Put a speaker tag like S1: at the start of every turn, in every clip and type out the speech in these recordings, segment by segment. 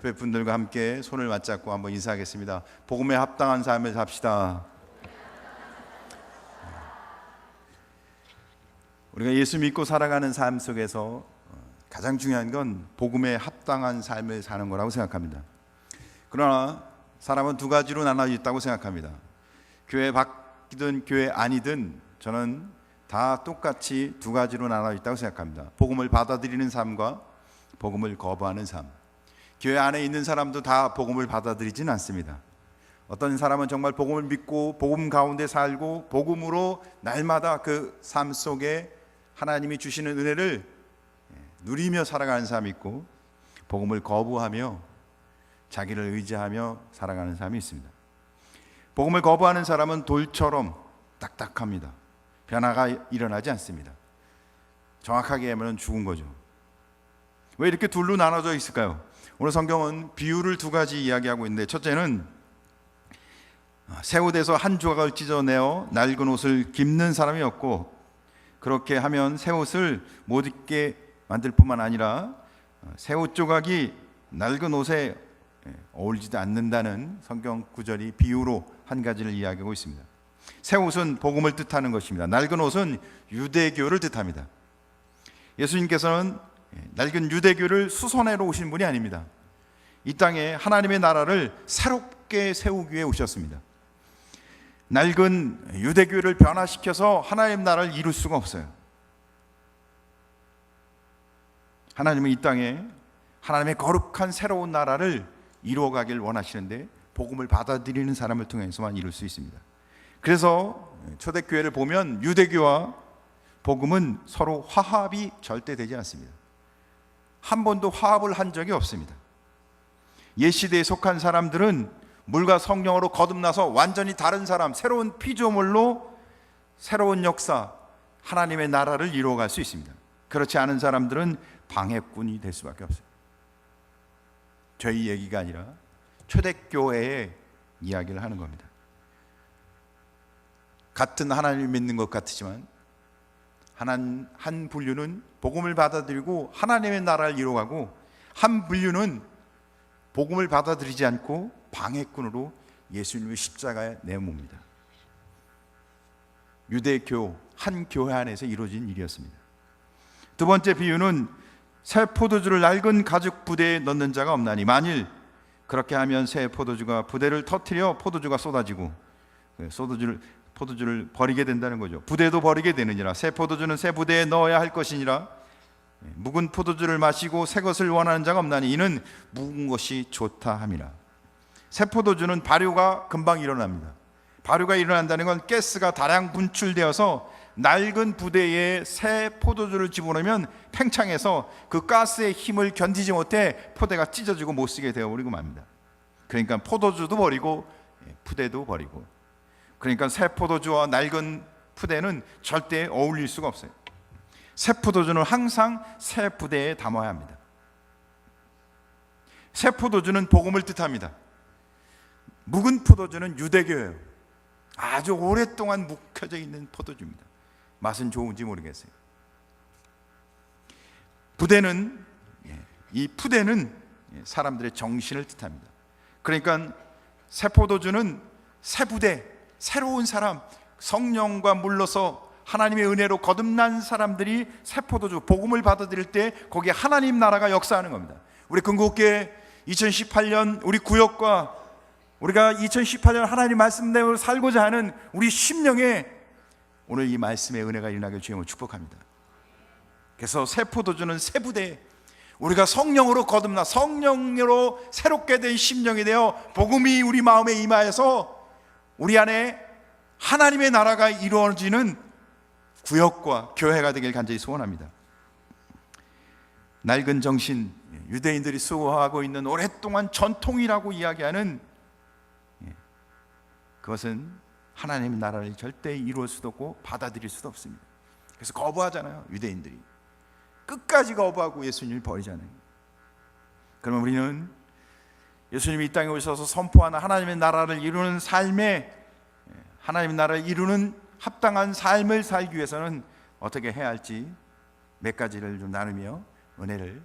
S1: 옆에 분들과 함께 손을 맞잡고 한번 인사하겠습니다. 복음에 합당한 삶을 삽시다. 우리가 예수 믿고 살아가는 삶 속에서 가장 중요한 건 복음에 합당한 삶을 사는 거라고 생각합니다. 그러나 사람은 두 가지로 나눠 있다고 생각합니다. 교회 밖이든 교회 아니든 저는 다 똑같이 두 가지로 나눠 있다고 생각합니다. 복음을 받아들이는 삶과 복음을 거부하는 삶. 교회 안에 있는 사람도 다 복음을 받아들이지는 않습니다. 어떤 사람은 정말 복음을 믿고 복음 가운데 살고 복음으로 날마다 그 삶 속에 하나님이 주시는 은혜를 누리며 살아가는 사람이 있고, 복음을 거부하며 자기를 의지하며 살아가는 사람이 있습니다. 복음을 거부하는 사람은 돌처럼 딱딱합니다. 변화가 일어나지 않습니다. 정확하게 하면 죽은 거죠. 왜 이렇게 둘로 나눠져 있을까요? 오늘 성경은 비유를 두 가지 이야기하고 있는데, 첫째는 새 옷에서 한 조각을 찢어내어 낡은 옷을 깁는 사람이 없고, 그렇게 하면 새 옷을 못 입게 만들 뿐만 아니라 새 옷 조각이 낡은 옷에 어울리지 않는다는 성경 구절이 비유로 한 가지를 이야기하고 있습니다. 새 옷은 복음을 뜻하는 것입니다. 낡은 옷은 유대교를 뜻합니다. 예수님께서는 낡은 유대교를 수선해로 오신 분이 아닙니다. 이 땅에 하나님의 나라를 새롭게 세우기 위해 오셨습니다. 낡은 유대교를 변화시켜서 하나님의 나라를 이룰 수가 없어요. 하나님은 이 땅에 하나님의 거룩한 새로운 나라를 이루어가길 원하시는데, 복음을 받아들이는 사람을 통해서만 이룰 수 있습니다. 그래서 초대교회를 보면 유대교와 복음은 서로 화합이 절대 되지 않습니다. 한 번도 화합을 한 적이 없습니다. 옛 시대에 속한 사람들은 물과 성령으로 거듭나서 완전히 다른 사람, 새로운 피조물로 새로운 역사, 하나님의 나라를 이루어갈 수 있습니다. 그렇지 않은 사람들은 방해꾼이 될 수밖에 없어요. 저희 얘기가 아니라 초대교회의 이야기를 하는 겁니다. 같은 하나님을 믿는 것 같지만 한 분류는 복음을 받아들이고 하나님의 나라를 이루어가고, 한 분류는 복음을 받아들이지 않고 방해꾼으로 예수님의 십자가에 내모입니다. 유대교 한 교회 안에서 이루어진 일이었습니다. 두 번째 비유는 새 포도주를 낡은 가죽 부대에 넣는 자가 없나니, 만일 그렇게 하면 새 포도주가 부대를 터뜨려 포도주가 쏟아지고 포도주를 버리게 된다는 거죠. 부대도 버리게 되느니라. 새 포도주는 새 부대에 넣어야 할 것이니라. 묵은 포도주를 마시고 새 것을 원하는 자가 없나니, 이는 묵은 것이 좋다 함이라. 새 포도주는 발효가 금방 일어납니다. 발효가 일어난다는 건 가스가 다량 분출되어서 낡은 부대에 새 포도주를 집어넣으면 팽창해서 그 가스의 힘을 견디지 못해 포대가 찢어지고 못 쓰게 되어버리고 맙니다. 그러니까 포도주도 버리고 푸대도 버리고, 그러니까 새 포도주와 낡은 푸대는 절대 어울릴 수가 없어요. 새 포도주는 항상 새 부대에 담아야 합니다. 새 포도주는 복음을 뜻합니다. 묵은 포도주는 유대교예요. 아주 오랫동안 묵혀져 있는 포도주입니다. 맛은 좋은지 모르겠어요. 이 푸대는 사람들의 정신을 뜻합니다. 그러니까 새 포도주는 새 부대, 새로운 사람, 성령과 물러서 하나님의 은혜로 거듭난 사람들이 새 포도주, 복음을 받아들일 때 거기에 하나님 나라가 역사하는 겁니다. 우리 근국교회 2018년 우리 구역과 우리가 2018년 하나님 말씀대로 살고자 하는 우리 심령에 오늘 이 말씀의 은혜가 일어나길 주님을 축복합니다. 그래서 새 포도주는 새 부대, 우리가 성령으로 거듭나 성령으로 새롭게 된 심령이 되어 복음이 우리 마음에 임하여서 우리 안에 하나님의 나라가 이루어지는 구역과 교회가 되길 간절히 소원합니다. 낡은 정신, 유대인들이 수호하고 있는 오랫동안 전통이라고 이야기하는 그것은 하나님의 나라를 절대 이루어 수도 없고 받아들일 수도 없습니다. 그래서 거부하잖아요. 유대인들이 끝까지 거부하고 예수님을 버리잖아요. 그러면 우리는 예수님이 이 땅에 오셔서 선포하는 하나님의 나라를 이루는 삶에, 하나님의 나라를 이루는 합당한 삶을 살기 위해서는 어떻게 해야 할지 몇 가지를 좀 나누며 은혜를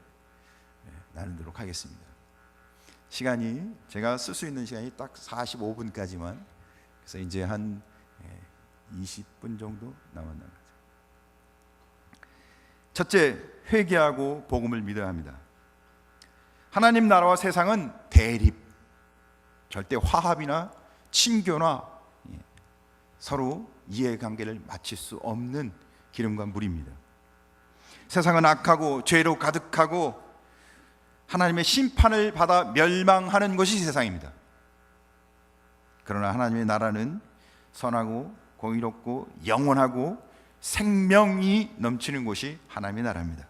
S1: 나누도록 하겠습니다. 시간이 제가 쓸 수 있는 시간이 딱 45분까지만, 그래서 이제 한 20분 정도 남았나 봐요. 첫째, 회개하고 복음을 믿어야 합니다. 하나님 나라와 세상은 대립, 절대 화합이나 친교나 서로 이해관계를 맞출 수 없는 기름과 물입니다. 세상은 악하고 죄로 가득하고 하나님의 심판을 받아 멸망하는 것이 세상입니다. 그러나 하나님의 나라는 선하고 공의롭고 영원하고 생명이 넘치는 곳이 하나님의 나라입니다.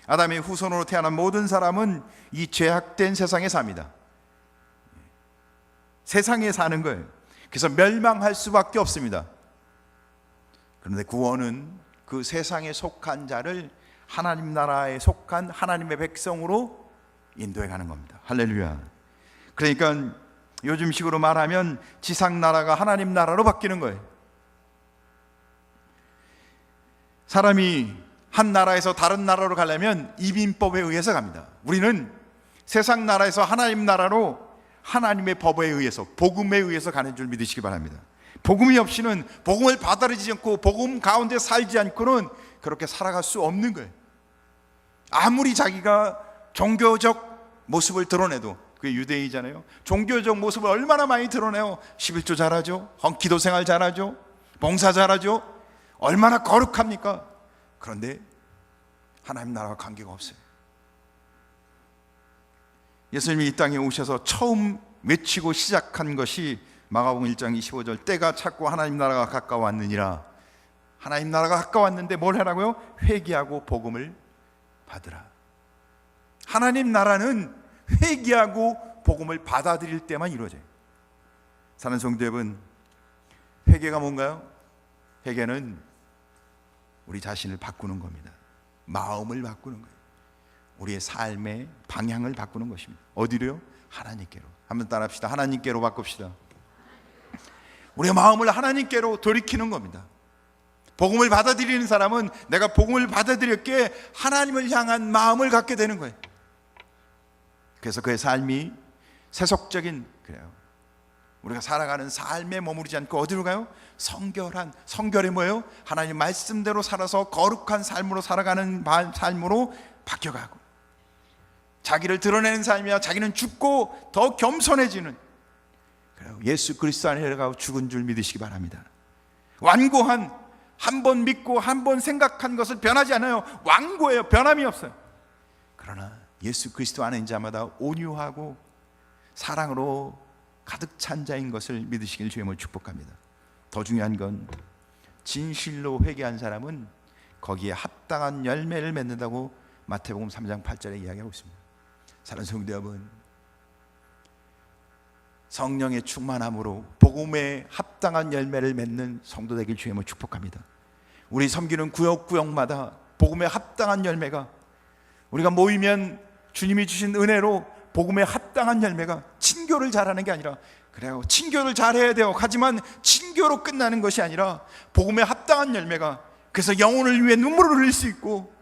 S1: 아담의 후손으로 태어난 모든 사람은 이 죄악된 세상에 삽니다. 세상에 사는 거예요. 그래서 멸망할 수밖에 없습니다. 그런데 구원은 그 세상에 속한 자를 하나님 나라에 속한 하나님의 백성으로 인도해 가는 겁니다. 할렐루야. 그러니까 요즘식으로 말하면 지상 나라가 하나님 나라로 바뀌는 거예요. 사람이 한 나라에서 다른 나라로 가려면 이민법에 의해서 갑니다. 우리는 세상 나라에서 하나님 나라로 하나님의 법에 의해서, 복음에 의해서 가는 줄 믿으시기 바랍니다. 복음이 없이는, 복음을 받아들이지 않고 복음 가운데 살지 않고는 그렇게 살아갈 수 없는 거예요. 아무리 자기가 종교적 모습을 드러내도, 그게 유대인이잖아요. 종교적 모습을 얼마나 많이 드러내요. 11조 잘하죠, 기도 생활 잘하죠, 봉사 잘하죠. 얼마나 거룩합니까? 그런데 하나님 나라와 관계가 없어요. 예수님이 이 땅에 오셔서 처음 외치고 시작한 것이 마가복음 1장 25절, 때가 찼고 하나님 나라가 가까웠느니라. 하나님 나라가 가까웠는데 뭘 하라고요? 회개하고 복음을 받으라. 하나님 나라는 회개하고 복음을 받아들일 때만 이루어져요. 사는 성도 여러분, 회개가 뭔가요? 회개는 우리 자신을 바꾸는 겁니다. 마음을 바꾸는 거예요. 우리의 삶의 방향을 바꾸는 것입니다. 어디로요? 하나님께로. 한번 따라합시다. 하나님께로 바꿉시다. 우리의 마음을 하나님께로 돌이키는 겁니다. 복음을 받아들이는 사람은 내가 복음을 받아들였기에 하나님을 향한 마음을 갖게 되는 거예요. 그래서 그의 삶이 세속적인, 그래요, 우리가 살아가는 삶에 머무르지 않고 어디로 가요? 성결이 뭐예요? 하나님 말씀대로 살아서 거룩한 삶으로 살아가는 삶으로 바뀌어가고, 자기를 드러내는 삶이야. 자기는 죽고 더 겸손해지는, 그래요, 예수 그리스도 안에 들어가고 죽은 줄 믿으시기 바랍니다. 완고한, 한 번 믿고 한 번 생각한 것을 변하지 않아요. 완고해요. 변함이 없어요. 그러나 예수 그리스도 안에 있는 자마다 온유하고 사랑으로 가득 찬 자인 것을 믿으시길 주님을 축복합니다. 더 중요한 건 진실로 회개한 사람은 거기에 합당한 열매를 맺는다고 마태복음 3장 8절에 이야기하고 있습니다. 사랑하는 성도 여러분, 성령의 충만함으로 복음에 합당한 열매를 맺는 성도 되길 주님을 축복합니다. 우리 섬기는 구역구역마다 복음에 합당한 열매가, 우리가 모이면 주님이 주신 은혜로 복음에 합당한 열매가, 친교를 잘하는 게 아니라, 그래요, 친교를 잘해야 돼요. 하지만 친교로 끝나는 것이 아니라 복음에 합당한 열매가, 그래서 영혼을 위해 눈물을 흘릴 수 있고,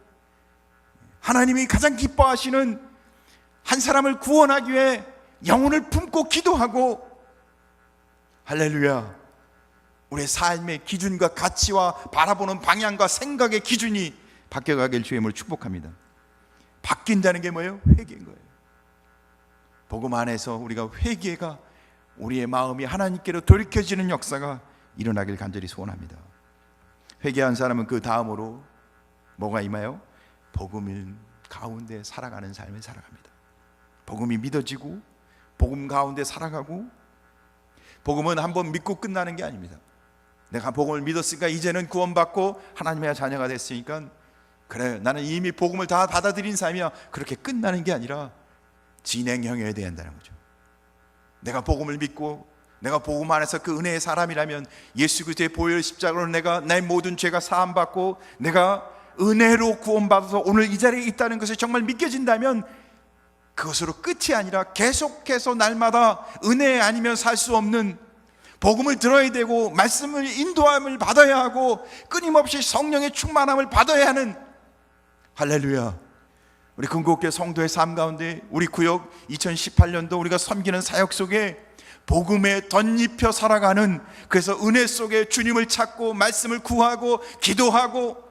S1: 하나님이 가장 기뻐하시는 한 사람을 구원하기 위해 영혼을 품고 기도하고, 할렐루야, 우리의 삶의 기준과 가치와 바라보는 방향과 생각의 기준이 바뀌어가길 주님을 축복합니다. 바뀐다는 게 뭐예요? 회개인 거예요. 복음 안에서 우리가 회개가, 우리의 마음이 하나님께로 돌이켜지는 역사가 일어나길 간절히 소원합니다. 회개한 사람은 그 다음으로 뭐가 임하여? 복음 가운데 살아가는 삶을 살아갑니다. 복음이 믿어지고 복음 가운데 살아가고, 복음은 한번 믿고 끝나는 게 아닙니다. 내가 복음을 믿었으니까 이제는 구원받고 하나님의 자녀가 됐으니까 그래, 나는 이미 복음을 다 받아들인 삶이야, 그렇게 끝나는 게 아니라 진행형이어야 된다는 거죠. 내가 복음을 믿고 내가 복음 안에서 그 은혜의 사람이라면, 예수 그리스도의 보혈 십자가로 내가 내 모든 죄가 사함받고 내가 은혜로 구원받아서 오늘 이 자리에 있다는 것이 정말 믿겨진다면, 그것으로 끝이 아니라 계속해서 날마다 은혜 아니면 살 수 없는, 복음을 들어야 되고 말씀을 인도함을 받아야 하고 끊임없이 성령의 충만함을 받아야 하는, 할렐루야, 우리 근고교회 성도의 삶 가운데 우리 구역 2018년도 우리가 섬기는 사역 속에 복음에 덧입혀 살아가는, 그래서 은혜 속에 주님을 찾고 말씀을 구하고 기도하고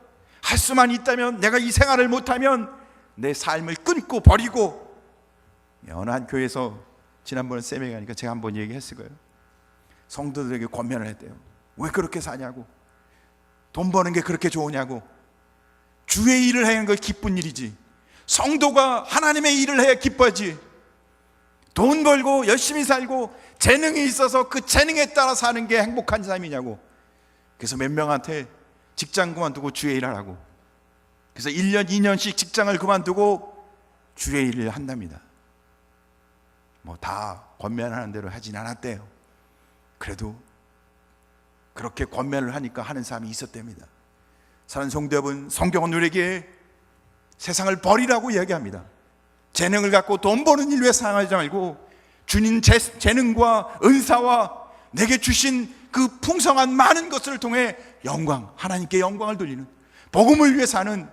S1: 할 수만 있다면, 내가 이 생활을 못하면 내 삶을 끊고 버리고, 어느 한 교회에서 지난번에 쌤에 가니까 제가 한번 얘기했을 거예요. 성도들에게 권면을 했대요. 왜 그렇게 사냐고, 돈 버는 게 그렇게 좋으냐고. 주의 일을 하는 걸 기쁜 일이지, 성도가 하나님의 일을 해야 기뻐하지. 돈 벌고 열심히 살고 재능이 있어서 그 재능에 따라 사는 게 행복한 삶이냐고. 그래서 몇 명한테 직장 그만두고 주의 일을 하라고. 그래서 1년 2년씩 직장을 그만두고 주의 일을 한답니다. 뭐 다 권면하는 대로 하진 않았대요. 그래도 그렇게 권면을 하니까 하는 사람이 있었답니다. 사랑하는 성도 여러분, 성경은 우리에게 세상을 버리라고 이야기합니다. 재능을 갖고 돈 버는 일 위해 사용하지 말고 주님 재능과 은사와 내게 주신 그 풍성한 많은 것을 통해 영광, 하나님께 영광을 돌리는, 복음을 위해 사는,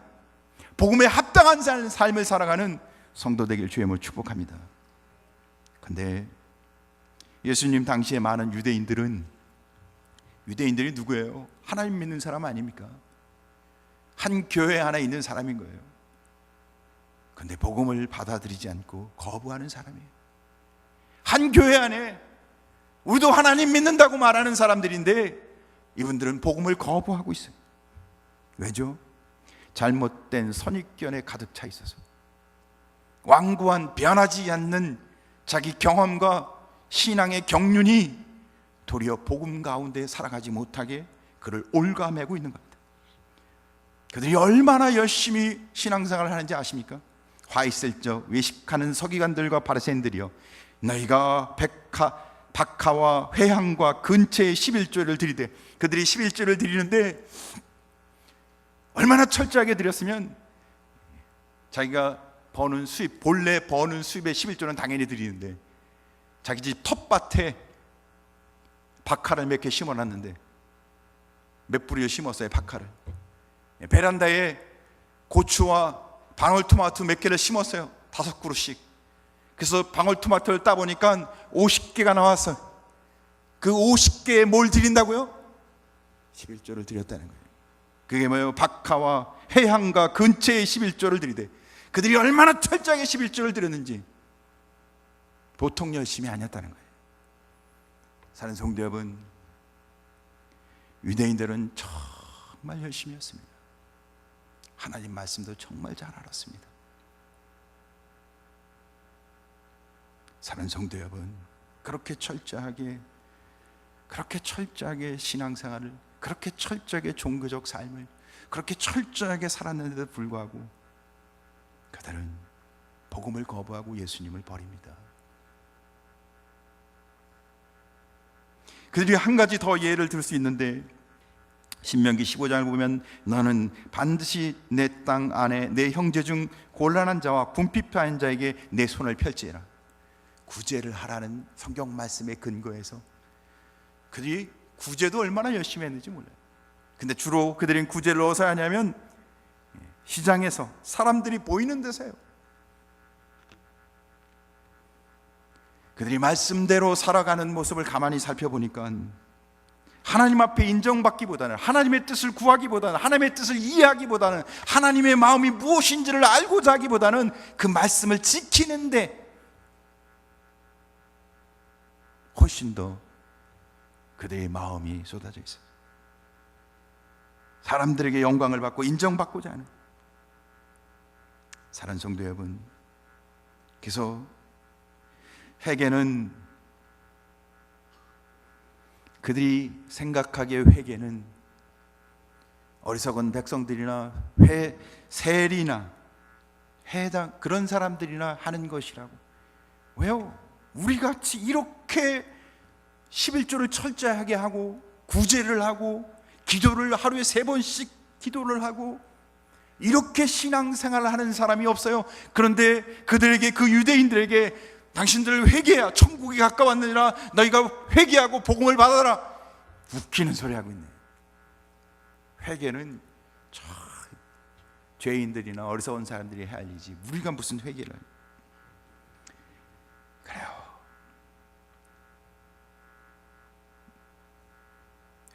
S1: 복음에 합당한 삶을 살아가는 성도 되길 주의 이름으로 축복합니다. 그런데 예수님 당시에 많은 유대인들이 누구예요? 하나님 믿는 사람 아닙니까? 한 교회 하나 있는 사람인 거예요. 근데 복음을 받아들이지 않고 거부하는 사람이에요. 한 교회 안에 우리도 하나님 믿는다고 말하는 사람들인데 이분들은 복음을 거부하고 있어요. 왜죠? 잘못된 선입견에 가득 차 있어서, 완고한 변하지 않는 자기 경험과 신앙의 경륜이 도리어 복음 가운데 살아가지 못하게 그를 올가매고 있는 겁니다. 그들이 얼마나 열심히 신앙생활을 하는지 아십니까? 화 있을 적 외식하는 서기관들과 바리새인들이여, 너희가 박하와 회향과 근처에 11조를 드리되, 그들이 11조를 드리는데 얼마나 철저하게 드렸으면 자기가 버는 수입, 본래 버는 수입의 11조는 당연히 드리는데 자기 집 텃밭에 박하를 몇 개 심어놨는데, 몇 뿌리를 심었어요 박하를. 베란다에 고추와 방울토마토 몇 개를 심었어요. 5그루씩. 그래서 방울토마토를 따보니까 50개가 나왔어요. 그 50개에 뭘 드린다고요? 11조를 드렸다는 거예요. 그게 뭐예요? 박하와 해향과 근처에 11조를 드리되, 그들이 얼마나 철저하게 11조를 드렸는지 보통 열심히 아니었다는 거예요. 사는 성도 여러분, 유대인들은 정말 열심히 했습니다. 하나님 말씀도 정말 잘 알았습니다. 사는 성도 여러분, 그렇게 철저하게 신앙생활을, 그렇게 철저하게 종교적 삶을 그렇게 철저하게 살았는데도 불구하고 그들은 복음을 거부하고 예수님을 버립니다. 그들이 한 가지 더 예를 들 수 있는데, 신명기 15장을 보면 너는 반드시 내 땅 안에 내 형제 중 곤란한 자와 궁핍한 자에게 내 손을 펼치라. 구제를 하라는 성경 말씀에 근거해서 그들이 구제도 얼마나 열심히 했는지 몰라요. 근데 주로 그들은 구제를 어디서 하냐면 시장에서, 사람들이 보이는 데서 해요. 그들이 말씀대로 살아가는 모습을 가만히 살펴보니까 하나님 앞에 인정받기보다는, 하나님의 뜻을 구하기보다는, 하나님의 뜻을 이해하기보다는, 하나님의 마음이 무엇인지를 알고자 하기보다는 그 말씀을 지키는데 훨씬 더 그들의 마음이 쏟아져 있어요. 사람들에게 영광을 받고 인정받고자 하는. 사랑하는 성도 여러분, 그래서 회개는, 그들이 생각하기에 회개는 어리석은 백성들이나 세리나 해당 그런 사람들이나 하는 것이라고. 왜요? 우리같이 이렇게 11조를 철저하게 하고 구제를 하고 기도를 하루에 3번씩 기도를 하고 이렇게 신앙생활을 하는 사람이 없어요. 그런데 그들에게, 그 유대인들에게 당신들 회개해야 천국이 가까웠느니라, 너희가 회개하고 복음을 받아라. 웃기는 소리 하고 있네. 회개는 죄인들이나 어리석은 사람들이 해야 할 일이지 우리가 무슨 회개를. 그래요.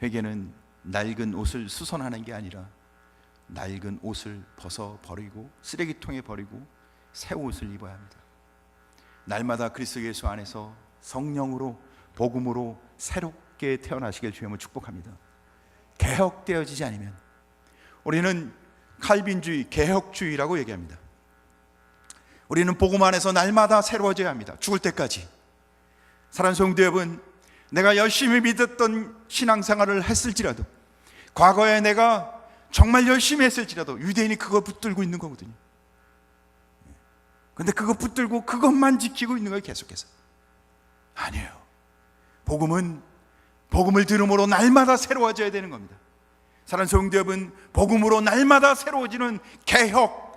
S1: 회개는 낡은 옷을 수선하는 게 아니라 낡은 옷을 벗어버리고 쓰레기통에 버리고 새 옷을 입어야 합니다. 날마다 그리스도 예수 안에서 성령으로 복음으로 새롭게 태어나시길 주님을 축복합니다. 개혁되어지지 않으면 우리는 칼빈주의, 개혁주의라고 얘기합니다. 우리는 복음 안에서 날마다 새로워져야 합니다. 죽을 때까지. 사랑하는 성도 여러분, 내가 열심히 믿었던 신앙생활을 했을지라도, 과거에 내가 정말 열심히 했을지라도 유대인이 그거 붙들고 있는 거거든요. 근데 그거 붙들고 그것만 지키고 있는 거예요, 계속해서. 아니에요. 복음은 복음을 들음으로 날마다 새로워져야 되는 겁니다. 사랑하는 성도 여러분, 복음으로 날마다 새로워지는 개혁,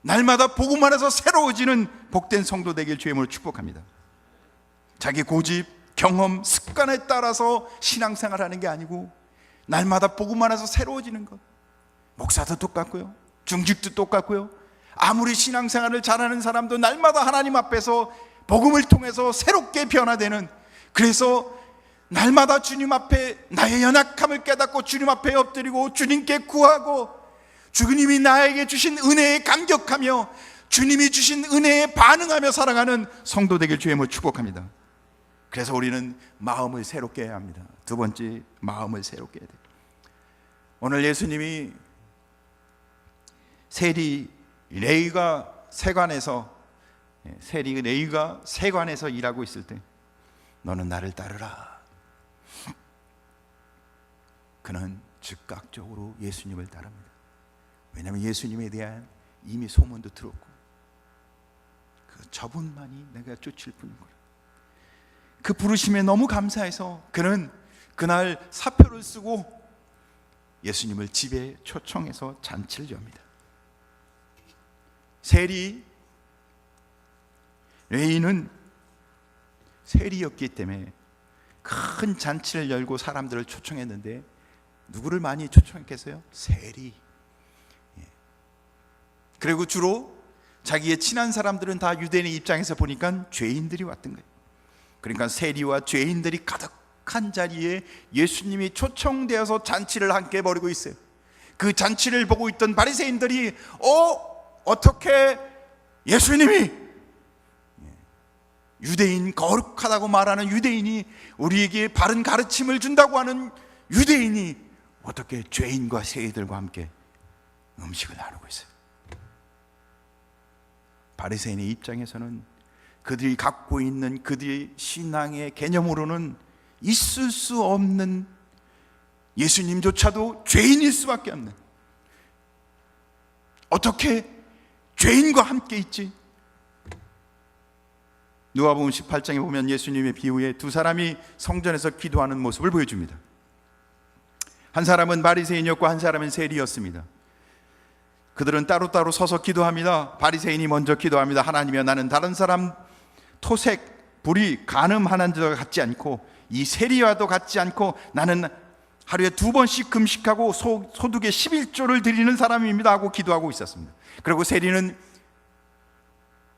S1: 날마다 복음 안에서 새로워지는 복된 성도 되길 주의 이름으로 축복합니다. 자기 고집, 경험, 습관에 따라서 신앙생활하는 게 아니고 날마다 복음 안에서 새로워지는 것. 목사도 똑같고요, 중직도 똑같고요, 아무리 신앙생활을 잘하는 사람도 날마다 하나님 앞에서 복음을 통해서 새롭게 변화되는, 그래서 날마다 주님 앞에 나의 연약함을 깨닫고 주님 앞에 엎드리고 주님께 구하고 주님이 나에게 주신 은혜에 감격하며 주님이 주신 은혜에 반응하며 살아가는 성도 되길 주의 이름으로 축복합니다. 그래서 우리는 마음을 새롭게 해야 합니다. 두 번째, 마음을 새롭게 해야 돼요. 오늘 예수님이 세리 레위가 세관에서 일하고 있을 때 너는 나를 따르라. 그는 즉각적으로 예수님을 따릅니다. 왜냐하면 예수님에 대한 이미 소문도 들었고 그 저분만이 내가 쫓을 뿐인 거라. 그 부르심에 너무 감사해서 그는 그날 사표를 쓰고 예수님을 집에 초청해서 잔치를 엽니다. 세리 레위는 세리였기 때문에 큰 잔치를 열고 사람들을 초청했는데 누구를 많이 초청했겠어요? 세리. 그리고 주로 자기의 친한 사람들은 다 유대인의 입장에서 보니까 죄인들이 왔던 거예요. 그러니까 세리와 죄인들이 가득한 자리에 예수님이 초청되어서 잔치를 함께 벌이고 있어요. 그 잔치를 보고 있던 바리새인들이 어떻게 예수님이, 유대인, 거룩하다고 말하는 유대인이, 우리에게 바른 가르침을 준다고 하는 유대인이 어떻게 죄인과 세리들과 함께 음식을 나누고 있어요. 바리새인의 입장에서는 그들이 갖고 있는 그들의 신앙의 개념으로는 있을 수 없는, 예수님조차도 죄인일 수밖에 없는, 어떻게 죄인과 함께 있지? 누가복음 18장에 보면 예수님의 비유에 두 사람이 성전에서 기도하는 모습을 보여줍니다. 한 사람은 바리새인이었고 한 사람은 세리였습니다. 그들은 따로따로 서서 기도합니다. 바리새인이 먼저 기도합니다. 하나님이여, 나는 다른 사람 토색, 불이, 간음 하는 자와 같지 않고 이 세리와도 같지 않고 나는 하루에 2번씩 금식하고 소득의 11조를 드리는 사람입니다 하고 기도하고 있었습니다. 그리고 세리는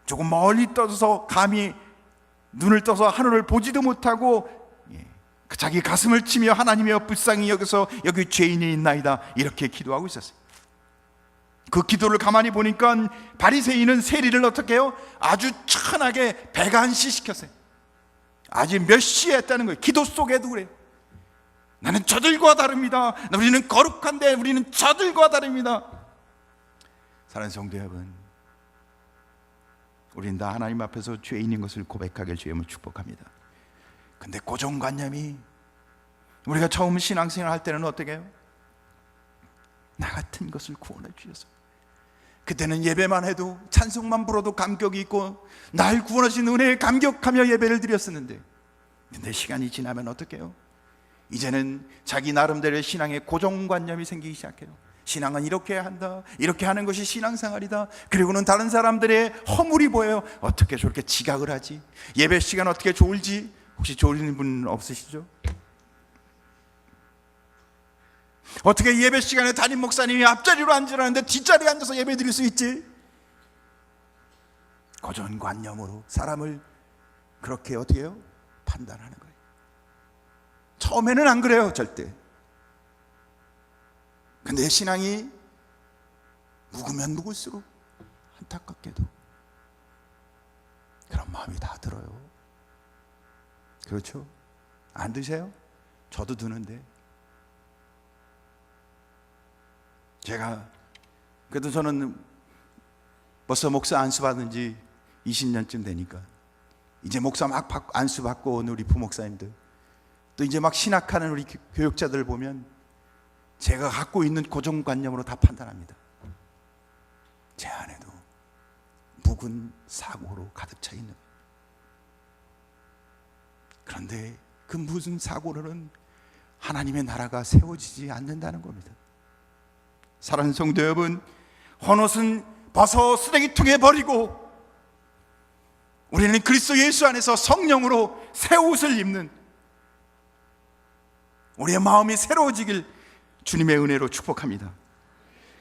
S1: 조금 멀리 떠서 감히 눈을 떠서 하늘을 보지도 못하고 자기 가슴을 치며 하나님이여 불쌍히 여기서 여기 죄인이 있나이다 이렇게 기도하고 있었어요. 그 기도를 가만히 보니까 바리새인은 세리를 어떻게 해요? 아주 천하게 배관시켰어요. 아직 몇 시에 했다는 거예요. 기도 속에도 그래요. 나는 저들과 다릅니다. 우리는 거룩한데 우리는 저들과 다릅니다. 사랑하는 성도 여러분, 우리는 다 하나님 앞에서 죄인인 것을 고백하길 주님을 축복합니다. 근데 고정관념이, 우리가 처음 신앙생활 할 때는 어떻게 해요? 나 같은 것을 구원해 주셔서, 그때는 예배만 해도 찬송만 불어도 감격이 있고 날 구원하신 은혜에 감격하며 예배를 드렸었는데, 근데 시간이 지나면 어떻게 해요? 이제는 자기 나름대로의 신앙의 고정관념이 생기기 시작해요. 신앙은 이렇게 해야 한다, 이렇게 하는 것이 신앙생활이다. 그리고는 다른 사람들의 허물이 보여요. 어떻게 저렇게 지각을 하지? 예배 시간 어떻게 졸지? 혹시 졸리는 분 없으시죠? 어떻게 예배 시간에 담임 목사님이 앞자리로 앉으라는데 뒷자리에 앉아서 예배 드릴 수 있지? 고정관념으로 사람을 그렇게 어떻게 해요? 판단하는 거예요. 처음에는 안 그래요, 절대. 근데 신앙이 묵으면 묵을수록 안타깝게도 그런 마음이 다 들어요. 그렇죠? 안 드세요? 저도 드는데. 그래도 저는 벌써 목사 안수 받은 지 20년쯤 되니까 이제 목사 막 안수 받고 온 우리 부목사님들, 또 이제 막 신학하는 우리 교육자들 보면 제가 갖고 있는 고정관념으로 다 판단합니다. 제 안에도 묵은 사고로 가득 차 있는. 그런데 그 무슨 사고로는 하나님의 나라가 세워지지 않는다는 겁니다. 사랑하는 성도 여러분, 헌옷은 벗어 쓰레기통에 버리고 우리는 그리스도 예수 안에서 성령으로 새 옷을 입는, 우리의 마음이 새로워지길 주님의 은혜로 축복합니다.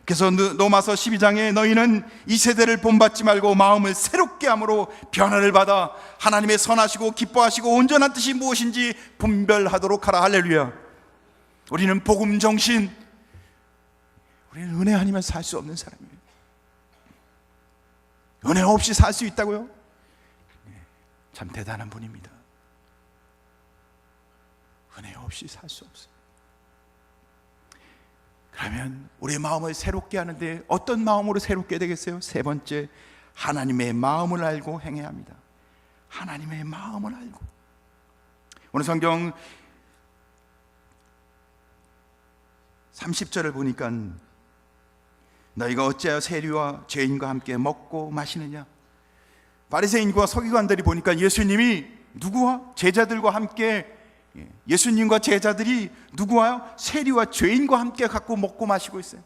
S1: 그래서 로마서 12장에 너희는 이 세대를 본받지 말고 마음을 새롭게 함으로 변화를 받아 하나님의 선하시고 기뻐하시고 온전한 뜻이 무엇인지 분별하도록 하라. 할렐루야. 우리는 복음 정신, 우리는 은혜 아니면 살 수 없는 사람이에요. 은혜 없이 살 수 있다고요? 참 대단한 분입니다. 은혜 없이 살 수 없어요. 그러면 우리의 마음을 새롭게 하는데 어떤 마음으로 새롭게 되겠어요? 세 번째, 하나님의 마음을 알고 행해야 합니다. 하나님의 마음을 알고. 오늘 성경 30절을 보니까 너희가 어찌하여 세리와 죄인과 함께 먹고 마시느냐. 바리새인과 서기관들이 보니까 예수님이 누구와? 제자들과 함께, 예수님과 제자들이 누구와요? 세리와 죄인과 함께 갖고 먹고 마시고 있어요.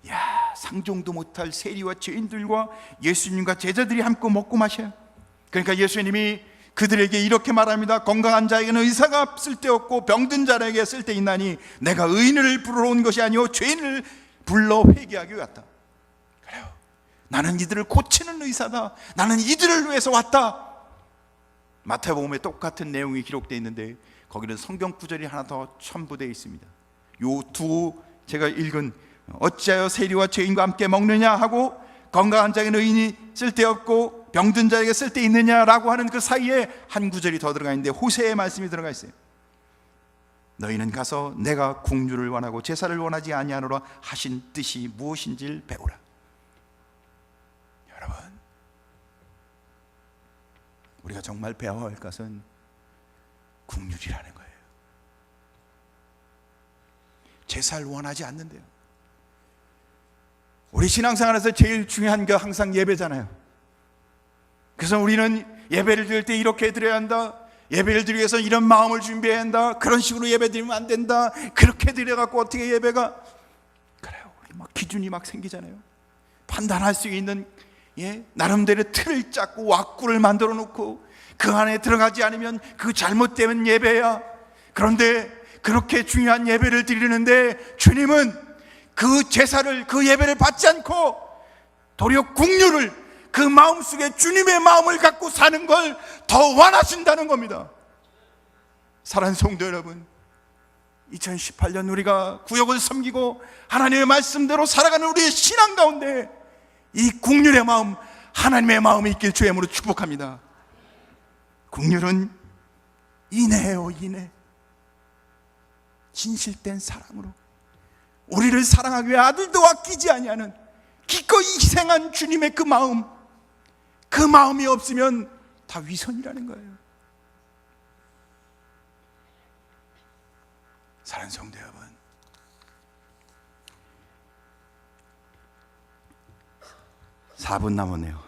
S1: 야, 상종도 못할 세리와 죄인들과 예수님과 제자들이 함께 먹고 마셔요. 그러니까 예수님이 그들에게 이렇게 말합니다. 건강한 자에게는 의사가 쓸데없고 병든 자에게 쓸데있나니 내가 의인을 부르러 온 것이 아니오 죄인을 불러 회개하기 위해 왔다. 그래요. 나는 이들을 고치는 의사다. 나는 이들을 위해서 왔다. 마태복음에 똑같은 내용이 기록되어 있는데 거기는 성경 구절이 하나 더 첨부되어 있습니다. 요 두 제가 읽은 어찌하여 세리와 죄인과 함께 먹느냐 하고 건강한 자에게는 의인이 쓸데없고 병든 자에게 쓸데있느냐라고 하는 그 사이에 한 구절이 더 들어가 있는데 호세의 말씀이 들어가 있어요. 너희는 가서 내가 궁유를 원하고 제사를 원하지 아니하노라 하신 뜻이 무엇인지를 배우라. 여러분, 우리가 정말 배워야 할 것은 궁유리라는 거예요. 제사를 원하지 않는데요. 우리 신앙생활에서 제일 중요한 게 항상 예배잖아요. 그래서 우리는 예배를 드릴 때 이렇게 드려야 한다. 예배를 드리기 위해서 이런 마음을 준비해야 한다. 그런 식으로 예배 드리면 안 된다. 그렇게 드려갖고 어떻게 예배가, 그래요. 우리 막 기준이 막 생기잖아요. 판단할 수 있는 나름대로 틀을 짰고 왁구를 만들어 놓고 그 안에 들어가지 않으면 그 잘못되면 예배야. 그런데 그렇게 중요한 예배를 드리는데 주님은 그 제사를, 그 예배를 받지 않고 도리어 궁유를, 그 마음속에 주님의 마음을 갖고 사는 걸 더 원하신다는 겁니다. 사랑하는 성도 여러분, 2018년 우리가 구역을 섬기고 하나님의 말씀대로 살아가는 우리의 신앙 가운데 이 궁율의 마음, 하나님의 마음이 있길 주의 이름으로 축복합니다. 궁율은 인애예요. 인애. 진실된 사랑으로 우리를 사랑하기 위해 아들도 아끼지 아니하는 기꺼이 희생한 주님의 그 마음, 그 마음이 없으면 다 위선이라는 거예요. 사랑하는 성도 여러분, (4분) 남았네요.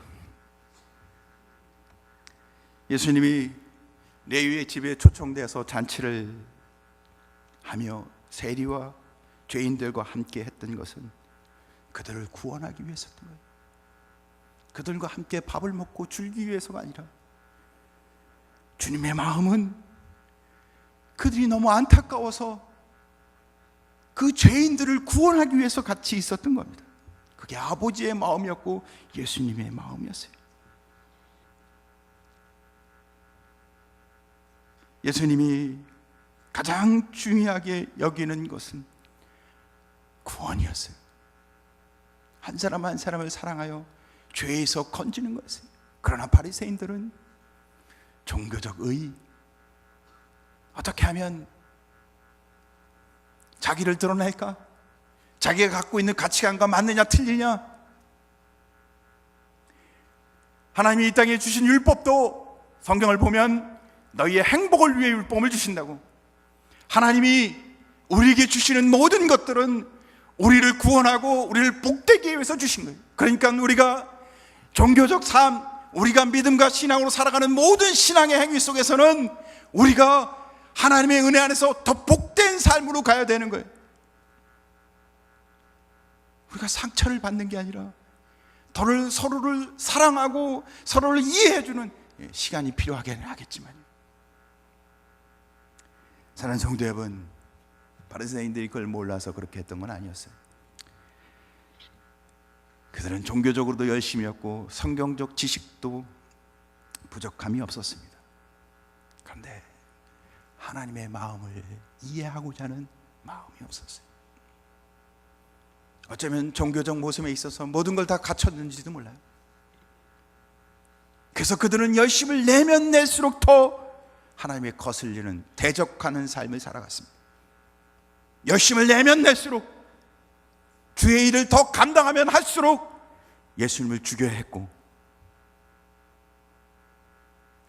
S1: 예수님이 레위의 집에 초청돼서 잔치를 하며 세리와 죄인들과 함께 했던 것은 그들을 구원하기 위해서였던 거예요. 그들과 함께 밥을 먹고 줄기 위해서가 아니라 주님의 마음은 그들이 너무 안타까워서 그 죄인들을 구원하기 위해서 같이 있었던 겁니다. 그게 아버지의 마음이었고 예수님의 마음이었어요. 예수님이 가장 중요하게 여기는 것은 구원이었어요. 한 사람 한 사람을 사랑하여 죄에서 건지는 것이에요. 그러나 바리새인들은 종교적 의, 어떻게 하면 자기를 드러낼까? 자기가 갖고 있는 가치관과 맞느냐 틀리냐? 하나님이 이 땅에 주신 율법도 성경을 보면 너희의 행복을 위해 율법을 주신다고. 하나님이 우리에게 주시는 모든 것들은 우리를 구원하고 우리를 복되게 위해서 주신 거예요. 그러니까 우리가 종교적 삶, 우리가 믿음과 신앙으로 살아가는 모든 신앙의 행위 속에서는 우리가 하나님의 은혜 안에서 더 복된 삶으로 가야 되는 거예요. 우리가 상처를 받는 게 아니라 서로를 사랑하고 서로를 이해해주는 시간이 필요하긴 하겠지만, 사랑하는 성도 여러분, 바리새인들이 그걸 몰라서 그렇게 했던 건 아니었어요. 그들은 종교적으로도 열심이었고 성경적 지식도 부족함이 없었습니다. 그런데 하나님의 마음을 이해하고자 하는 마음이 없었어요. 어쩌면 종교적 모습에 있어서 모든 걸 다 갖췄는지도 몰라요. 그래서 그들은 열심을 내면 낼수록 더 하나님의 거슬리는, 대적하는 삶을 살아갔습니다. 열심을 내면 낼수록, 주의 일을 더 감당하면 할수록 예수님을 죽여야 했고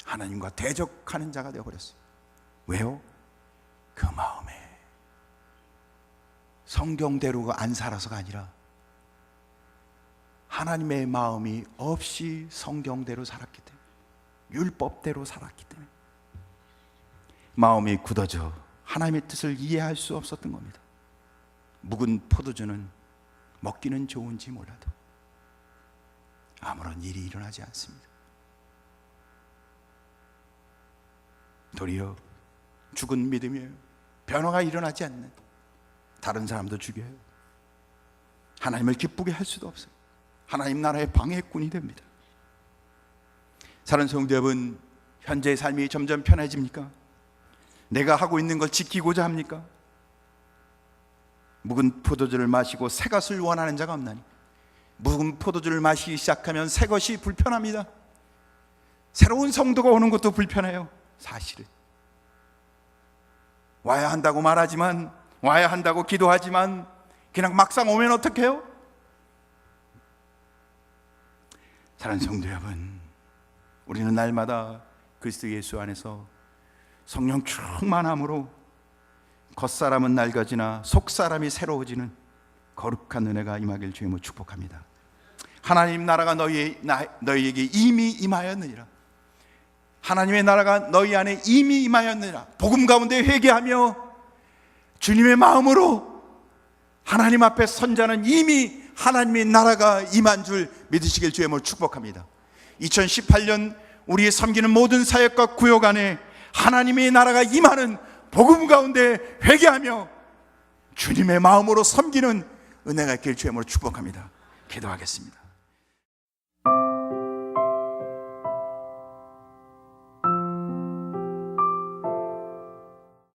S1: 하나님과 대적하는 자가 되어버렸어요. 왜요? 그 마음에 성경대로 안 살아서가 아니라 하나님의 마음이 없이 성경대로 살았기 때문에, 율법대로 살았기 때문에 마음이 굳어져 하나님의 뜻을 이해할 수 없었던 겁니다. 묵은 포도주는 먹기는 좋은지 몰라도 아무런 일이 일어나지 않습니다. 도리어 죽은 믿음이에요. 변화가 일어나지 않는, 다른 사람도 죽여요. 하나님을 기쁘게 할 수도 없어요. 하나님 나라의 방해꾼이 됩니다. 사랑하는 성도 여러분, 현재의 삶이 점점 편해집니까? 내가 하고 있는 걸 지키고자 합니까? 묵은 포도주를 마시고 새 것을 원하는 자가 없나니? 묵은 포도주를 마시기 시작하면 새 것이 불편합니다. 새로운 성도가 오는 것도 불편해요. 사실은 와야 한다고 말하지만, 와야 한다고 기도하지만 그냥 막상 오면 어떡해요? 사랑하는 성도 여러분, 우리는 날마다 그리스도 예수 안에서 성령 충만함으로 겉사람은 낡아지나 속사람이 새로워지는 거룩한 은혜가 임하길 주님으로 축복합니다. 하나님 나라가 너희에게 이미 임하였느니라. 하나님의 나라가 너희 안에 이미 임하였느니라. 복음 가운데 회개하며 주님의 마음으로 하나님 앞에 선 자는 이미 하나님의 나라가 임한 줄 믿으시길 주님으로 축복합니다. 2018년 우리의 섬기는 모든 사역과 구역 안에 하나님의 나라가 임하는 복음 가운데 회개하며 주님의 마음으로 섬기는 은혜가 있길 주님으로 축복합니다. 기도하겠습니다.